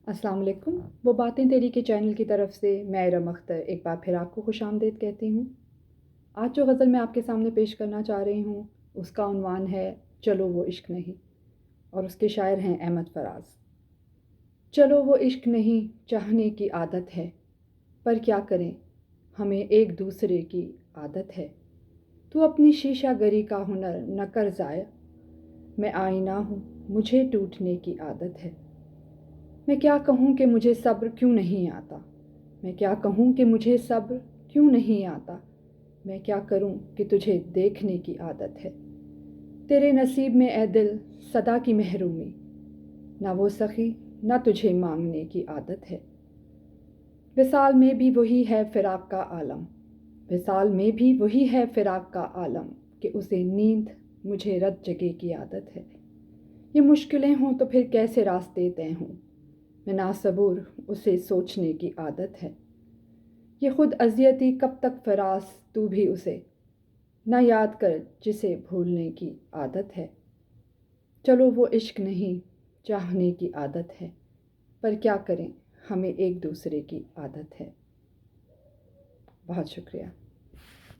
अस्सलाम वालेकुम। वो बातें तेरी के चैनल की तरफ से मैं इरम अख्तर एक बार फिर आपको खुशामदीद कहती हूँ। आज जो गज़ल मैं आपके सामने पेश करना चाह रही हूँ उसका उन्वान है चलो वो इश्क नहीं, और उसके शायर हैं अहमद फराज। चलो वो इश्क नहीं चाहने की आदत है, पर क्या करें हमें एक दूसरे की आदत है। तू अपनी शीशा गरी का हुनर न कर ज़ाया, मैं आईना हूँ मुझे टूटने की आदत है। मैं क्या कहूँ कि मुझे सब्र क्यों नहीं आता, मैं क्या कहूँ कि मुझे सब्र क्यों नहीं आता। मैं क्या करूँ कि तुझे देखने की आदत है। तेरे नसीब में ए दिल सदा की महरूमी, ना वो सखी ना तुझे मांगने की आदत है। विसाल में भी वही है फिराक का आलम, विसाल में भी वही है फिराक का आलम, कि उसे नींद मुझे रत जगे की आदत है। ये मुश्किलें हों तो फिर कैसे रास्ते तय हों, मैं नासबूर उसे सोचने की आदत है। ये खुद अजियती कब तक फरास तू भी उसे ना याद कर जिसे भूलने की आदत है। चलो वो इश्क नहीं चाहने की आदत है, पर क्या करें हमें एक दूसरे की आदत है। बहुत शुक्रिया।